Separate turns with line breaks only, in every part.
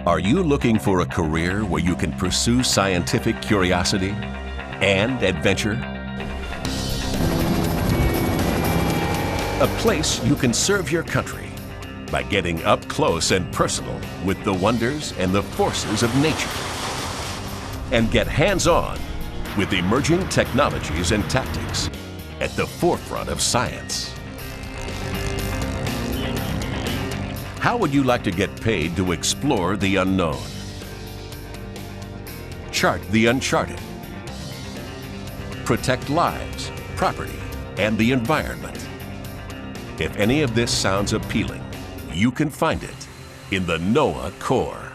Are you looking for a career where you can pursue scientific curiosity and adventure? A place you can serve your country by getting up close and personal with the wonders and the forces of nature. And get hands-on with emerging technologies and tactics at the forefront of science. How would you like to get paid to explore the unknown? Chart the uncharted. Protect lives, property, and the environment. If any of this sounds appealing, you can find it in the NOAA Corps.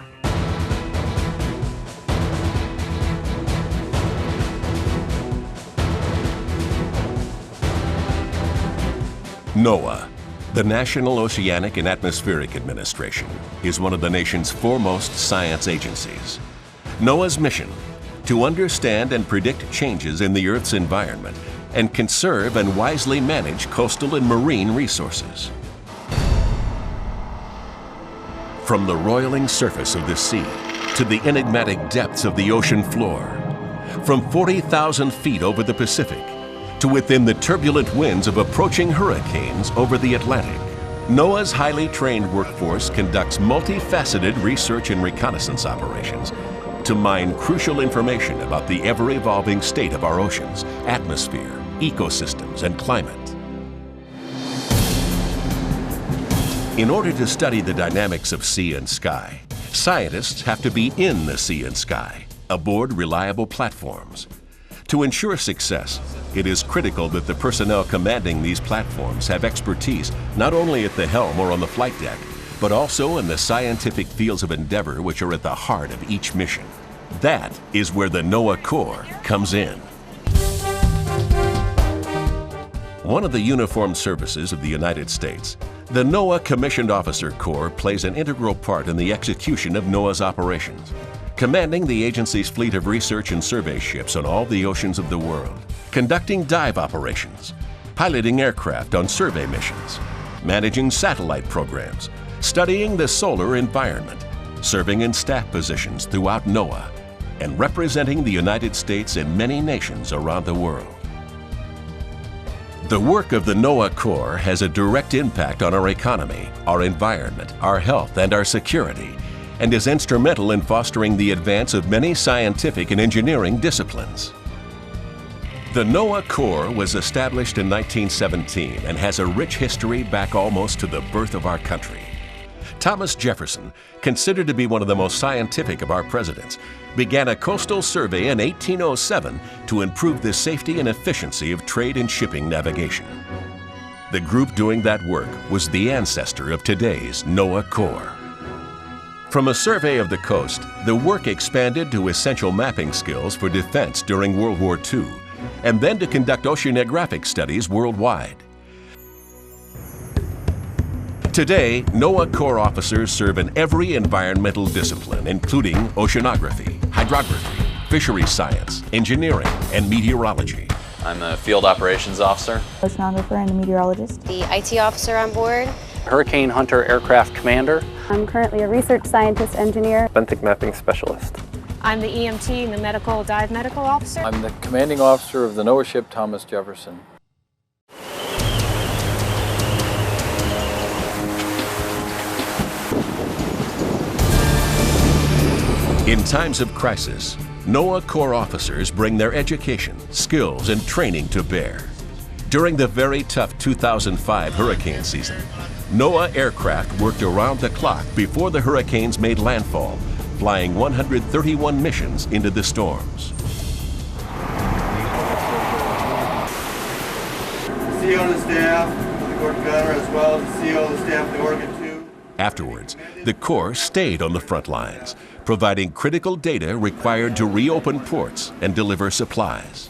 NOAA, the National Oceanic and Atmospheric Administration, is one of the nation's foremost science agencies. NOAA's mission: to understand and predict changes in the Earth's environment and conserve and wisely manage coastal and marine resources. From the roiling surface of the sea to the enigmatic depths of the ocean floor, from 40,000 feet over the Pacific to within the turbulent winds of approaching hurricanes over the Atlantic, NOAA's highly trained workforce conducts multifaceted research and reconnaissance operations to mine crucial information about the ever-evolving state of our oceans, atmosphere, ecosystems, and climate. In order to study the dynamics of sea and sky, scientists have to be in the sea and sky, aboard reliable platforms. To ensure success, it is critical that the personnel commanding these platforms have expertise not only at the helm or on the flight deck, but also in the scientific fields of endeavor which are at the heart of each mission. That is where the NOAA Corps comes in. One of the uniformed services of the United States, the NOAA Commissioned Officer Corps plays an integral part in the execution of NOAA's operations, commanding the agency's fleet of research and survey ships on all the oceans of the world, conducting dive operations, piloting aircraft on survey missions, managing satellite programs, studying the solar environment, serving in staff positions throughout NOAA, and representing the United States in many nations around the world. The work of the NOAA Corps has a direct impact on our economy, our environment, our health, and our security, and is instrumental in fostering the advance of many scientific and engineering disciplines. The NOAA Corps was established in 1917 and has a rich history back almost to the birth of our country. Thomas Jefferson, considered to be one of the most scientific of our presidents, began a coastal survey in 1807 to improve the safety and efficiency of trade and shipping navigation. The group doing that work was the ancestor of today's NOAA Corps. From a survey of the coast, the work expanded to essential mapping skills for defense during World War II, and then to conduct oceanographic studies worldwide. Today, NOAA Corps officers serve in every environmental discipline, including oceanography, hydrography, fisheries science, engineering, and meteorology.
I'm a field operations officer,
oceanographer and a meteorologist,
the IT officer on board,
Hurricane Hunter aircraft commander.
I'm currently a research scientist engineer,
benthic mapping specialist.
I'm the EMT and the dive medical officer.
I'm the commanding officer of the NOAA ship Thomas Jefferson.
In times of crisis, NOAA Corps officers bring their education, skills, and training to bear. During the very tough 2005 hurricane season, NOAA aircraft worked around the clock before the hurricanes made landfall, flying 131 missions into the storms.
The CO and the staff, the Gordon Gunner, as well as the CO and the staff of the Oregon 2.
Afterwards, the Corps stayed on the front lines, providing critical data required to reopen ports and deliver supplies.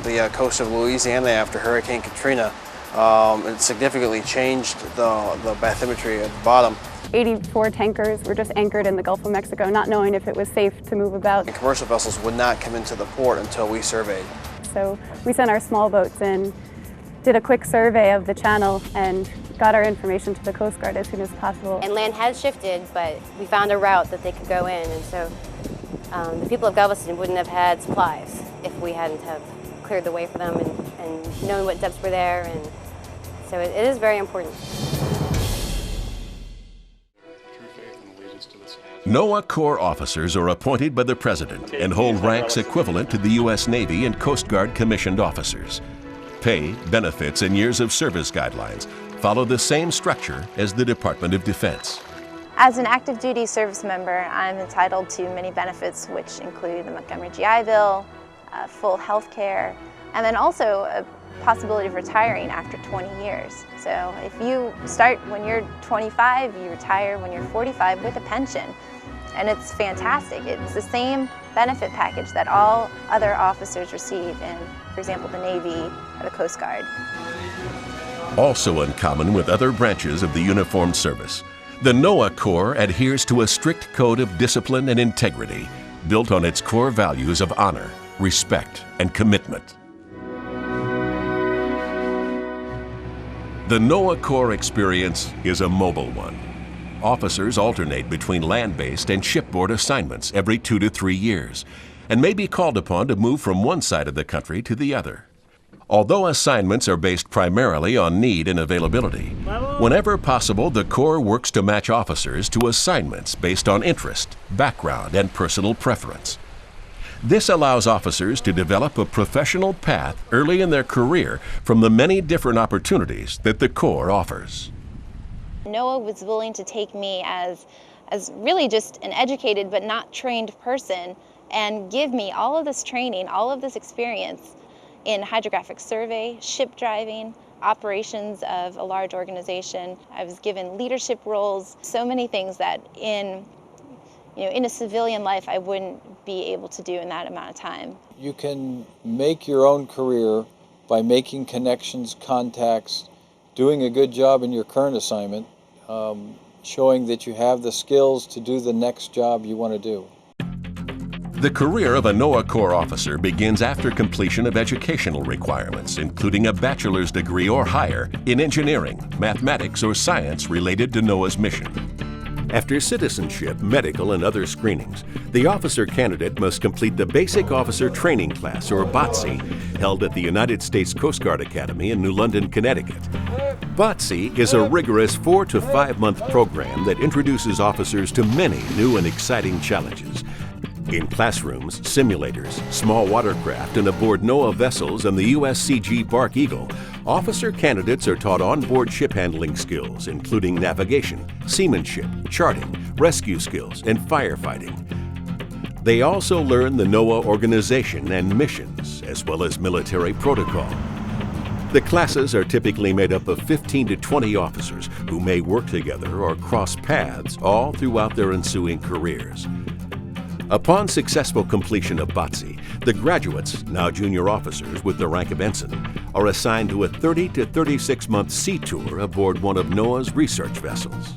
The coast of Louisiana after Hurricane Katrina, it significantly changed the bathymetry at the bottom.
84 tankers were just anchored in the Gulf of Mexico, not knowing if it was safe to move about.
And commercial vessels would not come into the port until we surveyed.
So we sent our small boats in, did a quick survey of the channel, and got our information to the Coast Guard as soon as possible.
And land has shifted, but we found a route that they could go in, and so the people of Galveston wouldn't have had supplies if we hadn't have cleared the way for them and known what depths were there, and so it is very important.
NOAA Corps officers are appointed by the President and hold ranks equivalent to the U.S. Navy and Coast Guard commissioned officers. Pay, benefits, and years of service guidelines follow the same structure as the Department of Defense.
As an active duty service member, I'm entitled to many benefits, which include the Montgomery GI Bill, full health care, and then also a possibility of retiring after 20 years. So if you start when you're 25, you retire when you're 45 with a pension. And it's fantastic. It's the same benefit package that all other officers receive in, for example, the Navy or the Coast Guard.
Also in common with other branches of the uniformed service, the NOAA Corps adheres to a strict code of discipline and integrity built on its core values of honor, respect, and commitment. The NOAA Corps experience is a mobile one. Officers alternate between land-based and shipboard assignments every 2 to 3 years and may be called upon to move from one side of the country to the other. Although assignments are based primarily on need and availability, whenever possible, the Corps works to match officers to assignments based on interest, background, and personal preference. This allows officers to develop a professional path early in their career from the many different opportunities that the Corps offers.
NOAA was willing to take me as really just an educated but not trained person and give me all of this training, all of this experience in hydrographic survey, ship driving, operations of a large organization. I was given leadership roles, so many things that in a civilian life I wouldn't be able to do in that amount of time.
You can make your own career by making connections, contacts, doing a good job in your current assignment, showing that you have the skills to do the next job you want to do.
The career of a NOAA Corps officer begins after completion of educational requirements, including a bachelor's degree or higher in engineering, mathematics, or science related to NOAA's mission. After citizenship, medical, and other screenings, the officer candidate must complete the Basic Officer Training Class, or BOTC, held at the United States Coast Guard Academy in New London, Connecticut. BOTC is a rigorous 4 to 5 month program that introduces officers to many new and exciting challenges. In classrooms, simulators, small watercraft, and aboard NOAA vessels and the USCG Bark Eagle, officer candidates are taught onboard ship handling skills, including navigation, seamanship, charting, rescue skills, and firefighting. They also learn the NOAA organization and missions, as well as military protocol. The classes are typically made up of 15 to 20 officers who may work together or cross paths all throughout their ensuing careers. Upon successful completion of BOTC, the graduates, now junior officers with the rank of ensign, are assigned to a 30 to 36-month sea tour aboard one of NOAA's research vessels.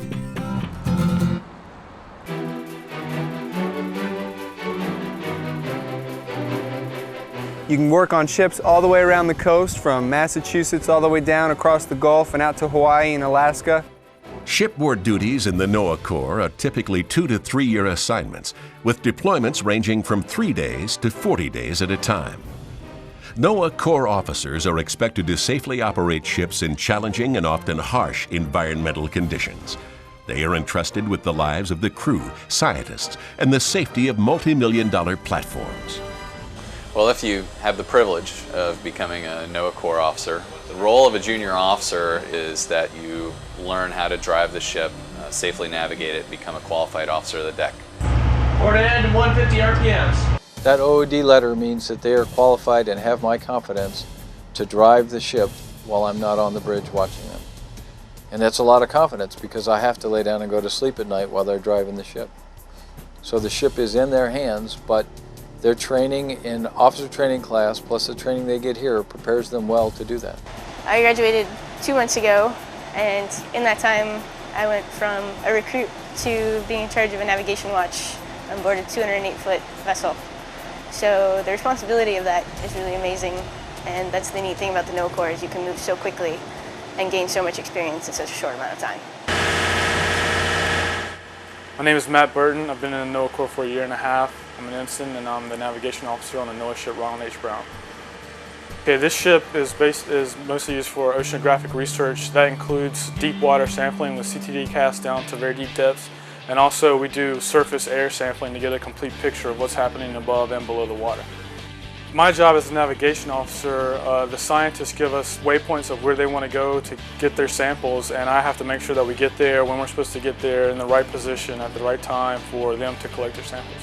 You can work on ships all the way around the coast, from Massachusetts all the way down across the Gulf and out to Hawaii and Alaska.
Shipboard duties in the NOAA Corps are typically 2 to 3 year assignments, with deployments ranging from 3 days to 40 days at a time. NOAA Corps officers are expected to safely operate ships in challenging and often harsh environmental conditions. They are entrusted with the lives of the crew, scientists, and the safety of multi-million-dollar platforms.
Well, if you have the privilege of becoming a NOAA Corps officer, the role of a junior officer is that you learn how to drive the ship, safely navigate it, become a qualified officer of the deck.
Port end 150 RPMs.
That OOD letter means that they are qualified and have my confidence to drive the ship while I'm not on the bridge watching them. And that's a lot of confidence because I have to lay down and go to sleep at night while they're driving the ship. So the ship is in their hands, but their training in officer training class plus the training they get here prepares them well to do that.
I graduated 2 months ago, and in that time I went from a recruit to being in charge of a navigation watch on board a 208-foot vessel. So the responsibility of that is really amazing, and that's the neat thing about the NOAA Corps is you can move so quickly and gain so much experience in such a short amount of time.
My name is Matt Burton. I've been in the NOAA Corps for a year and a half. I'm an ensign and I'm the navigation officer on the NOAA ship Ronald H. Brown. Okay, this ship is mostly used for oceanographic research. That includes deep water sampling with CTD casts down to very deep depths. And also we do surface air sampling to get a complete picture of what's happening above and below the water. My job as a navigation officer, the scientists give us waypoints of where they want to go to get their samples, and I have to make sure that we get there when we're supposed to get there in the right position at the right time for them to collect their samples.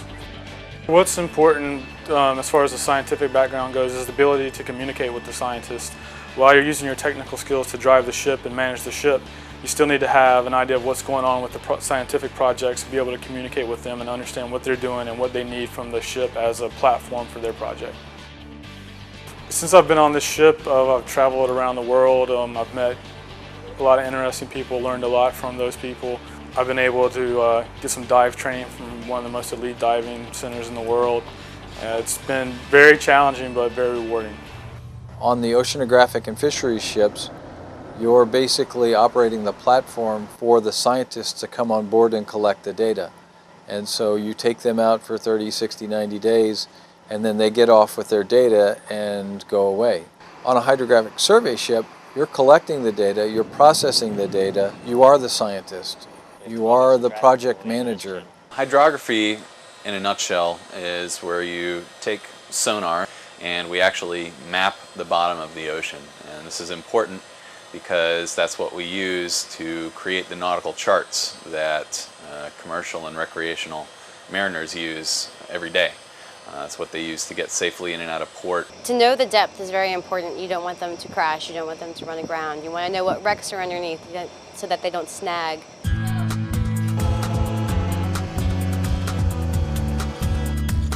What's important as far as the scientific background goes is the ability to communicate with the scientists. While you're using your technical skills to drive the ship and manage the ship, you still need to have an idea of what's going on with the scientific projects to be able to communicate with them and understand what they're doing and what they need from the ship as a platform for their project. Since I've been on this ship, I've traveled around the world. I've met a lot of interesting people, learned a lot from those people. I've been able to get some dive training from one of the most elite diving centers in the world. It's been very challenging but very rewarding.
On the oceanographic and fisheries ships, you're basically operating the platform for the scientists to come on board and collect the data. And so you take them out for 30, 60, 90 days, and then they get off with their data and go away. On a hydrographic survey ship, you're collecting the data, you're processing the data, you are the scientist. You are the project manager.
Hydrography, in a nutshell, is where you take sonar and we actually map the bottom of the ocean. And this is important because that's what we use to create the nautical charts that commercial and recreational mariners use every day. That's what they use to get safely in and out of port.
To know the depth is very important. You don't want them to crash, you don't want them to run aground. You want to know what wrecks are underneath so that they don't snag.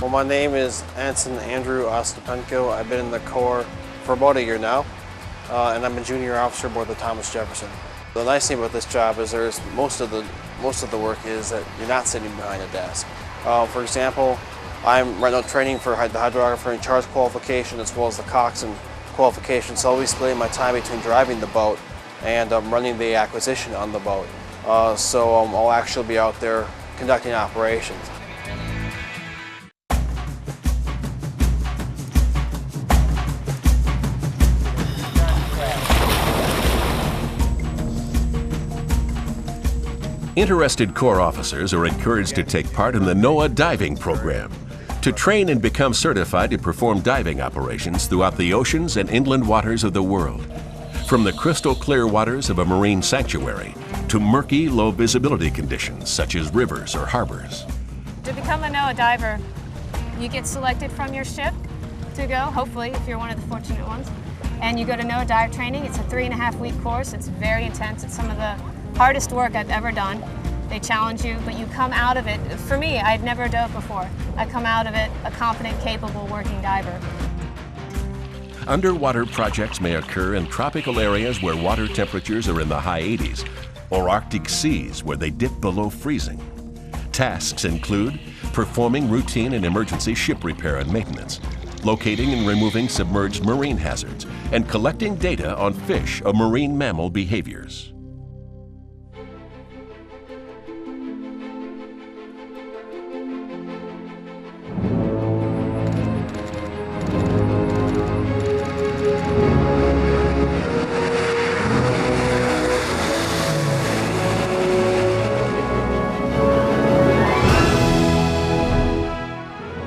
Well, my name is Ensign Andrew Ostapenko. I've been in the Corps for about a year now, and I'm a junior officer aboard the Thomas Jefferson. The nice thing about this job is most of the work is that you're not sitting behind a desk. For example, I'm right now training for the hydrographer in charge qualification as well as the coxswain qualification, so I'll be splitting my time between driving the boat and running the acquisition on the boat. So I'll actually be out there conducting operations.
Interested Corps officers are encouraged to take part in the NOAA diving program to train and become certified to perform diving operations throughout the oceans and inland waters of the world. From the crystal clear waters of a marine sanctuary to murky, low visibility conditions such as rivers or harbors.
To become a NOAA diver, you get selected from your ship to go, hopefully, if you're one of the fortunate ones. And you go to NOAA dive training. It's a 3.5-week course. It's very intense. It's some of the hardest work I've ever done. They challenge you, but you come out of it. For me, I'd never dove before. I come out of it a competent, capable working diver.
Underwater projects may occur in tropical areas where water temperatures are in the high 80s, or Arctic seas where they dip below freezing. Tasks include performing routine and emergency ship repair and maintenance, locating and removing submerged marine hazards, and collecting data on fish or marine mammal behaviors.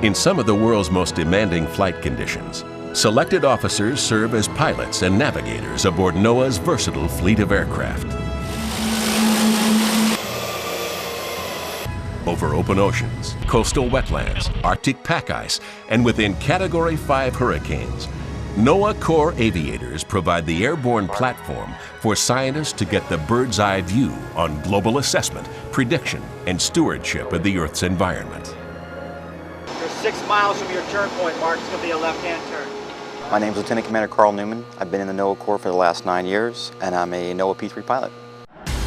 In some of the world's most demanding flight conditions, selected officers serve as pilots and navigators aboard NOAA's versatile fleet of aircraft. Over open oceans, coastal wetlands, Arctic pack ice, and within Category 5 hurricanes, NOAA Corps aviators provide the airborne platform for scientists to get the bird's eye view on global assessment, prediction, and stewardship of the Earth's environment.
6 miles from your turn point, Mark. It's going to be a left-hand turn.
My name is Lieutenant Commander Carl Newman. I've been in the NOAA Corps for the last 9 years, and I'm a NOAA P3 pilot.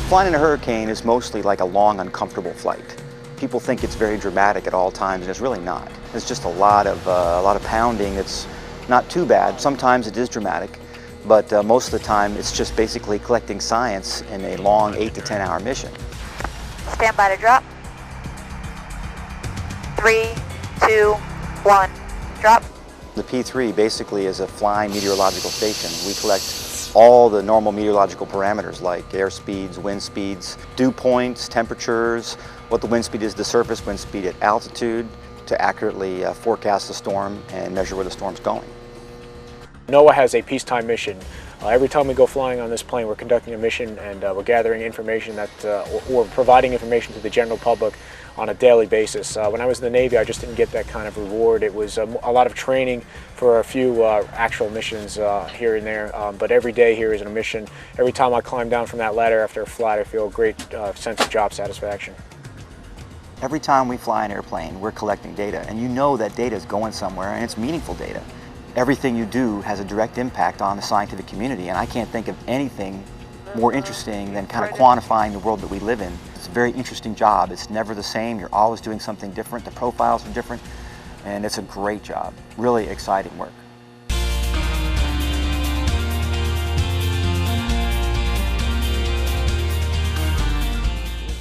Flying in a hurricane is mostly like a long, uncomfortable flight. People think it's very dramatic at all times, and it's really not. It's just a lot of pounding. It's not too bad. Sometimes it is dramatic, but most of the time it's just basically collecting science in a long 8 to 10 hour mission.
Stand by to drop. 3, 2, 1, drop.
The P3 basically is a flying meteorological station. We collect all the normal meteorological parameters like air speeds, wind speeds, dew points, temperatures, what the wind speed is to surface, wind speed at altitude, to accurately forecast the storm and measure where the storm's going.
NOAA has a peacetime mission. Every time we go flying on this plane, we're conducting a mission, and we're gathering information or providing information to the general public on a daily basis. When I was in the Navy, I just didn't get that kind of reward. It was a lot of training for a few actual missions here and there, but every day here is a mission. Every time I climb down from that ladder after a flight, I feel a great sense of job satisfaction.
Every time we fly an airplane, we're collecting data, and you know that data is going somewhere, and it's meaningful data. Everything you do has a direct impact on the scientific community, and I can't think of anything more interesting than kind of quantifying the world that we live in. It's a very interesting job. It's never the same. You're always doing something different. The profiles are different, and it's a great job. Really exciting work.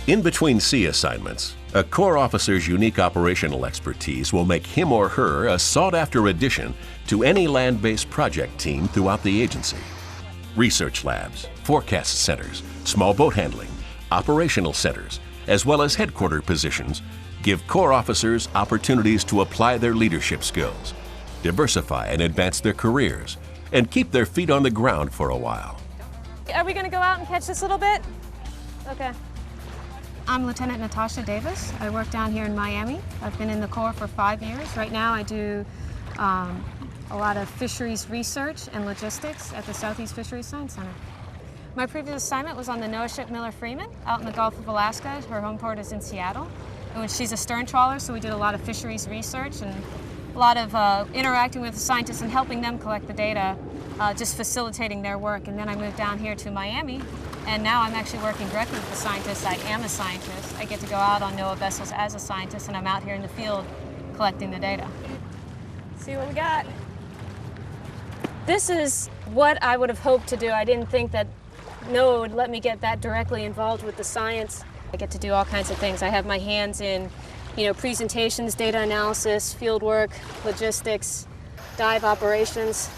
In between sea assignments, a Corps officer's unique operational expertise will make him or her a sought-after addition to any land-based project team throughout the agency. Research labs, forecast centers, small boat handling, operational centers, as well as headquarter positions give Corps officers opportunities to apply their leadership skills, diversify and advance their careers, and keep their feet on the ground for a while.
Are we going to go out and catch this little bit? Okay. I'm Lieutenant Natasha Davis. I work down here in Miami. I've been in the Corps for 5 years. Right now I do a lot of fisheries research and logistics at the Southeast Fisheries Science Center. My previous assignment was on the NOAA ship Miller Freeman out in the Gulf of Alaska. Her home port is in Seattle. And she's a stern trawler, so we did a lot of fisheries research and a lot of interacting with the scientists and helping them collect the data, just facilitating their work. And then I moved down here to Miami, and now I'm actually working directly with the scientists. I am a scientist. I get to go out on NOAA vessels as a scientist, and I'm out here in the field collecting the data. See what we got. This is what I would have hoped to do. I didn't think that NOAA would let me get that directly involved with the science. I get to do all kinds of things. I have my hands in, presentations, data analysis, field work, logistics, dive operations.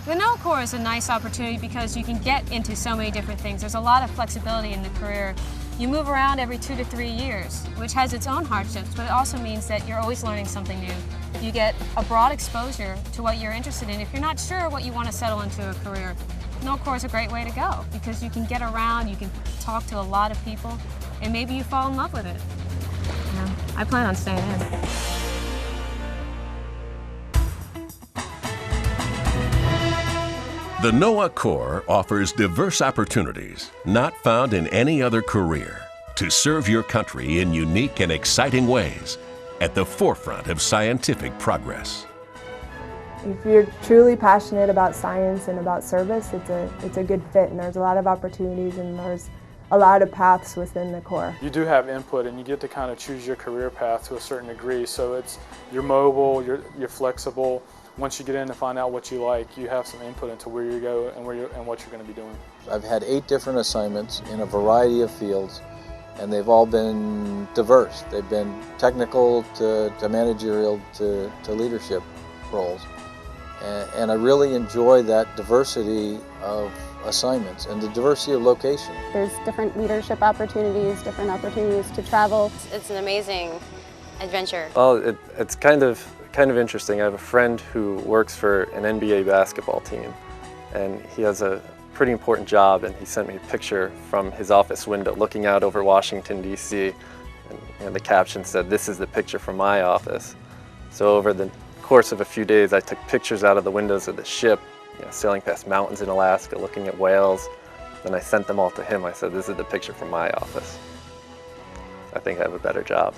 The NOAA Corps is a nice opportunity because you can get into so many different things. There's a lot of flexibility in the career. You move around every 2 to 3 years, which has its own hardships, but it also means that you're always learning something new. You get a broad exposure to what you're interested in. If you're not sure what you want to settle into a career, NOAA Corps is a great way to go because you can get around, you can talk to a lot of people, and maybe you fall in love with it. I plan on staying in.
The NOAA Corps offers diverse opportunities not found in any other career to serve your country in unique and exciting ways at the forefront of scientific progress.
If you're truly passionate about science and about service, it's a good fit, and there's a lot of opportunities and there's a lot of paths within the Corps.
You do have input, and you get to kind of choose your career path to a certain degree, so you're mobile, you're flexible. Once you get in and find out what you like, you have some input into where you go and what you're going to be doing.
I've had 8 different assignments in a variety of fields, and they've all been diverse. They've been technical to managerial to leadership roles. And I really enjoy that diversity of assignments and the diversity of location.
There's different leadership opportunities, different opportunities to travel.
It's an amazing adventure.
Well, it's kind of interesting. I have a friend who works for an NBA basketball team, and he has a pretty important job, and he sent me a picture from his office window looking out over Washington, D.C., and the caption said, "This is the picture from my office." So over the course of a few days, I took pictures out of the windows of the ship, sailing past mountains in Alaska, looking at whales. Then I sent them all to him. I said, "This is the picture from my office." I think I have a better job.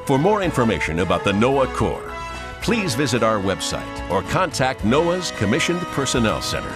For more information about the NOAA Corps, please visit our website or contact NOAA's Commissioned Personnel Center.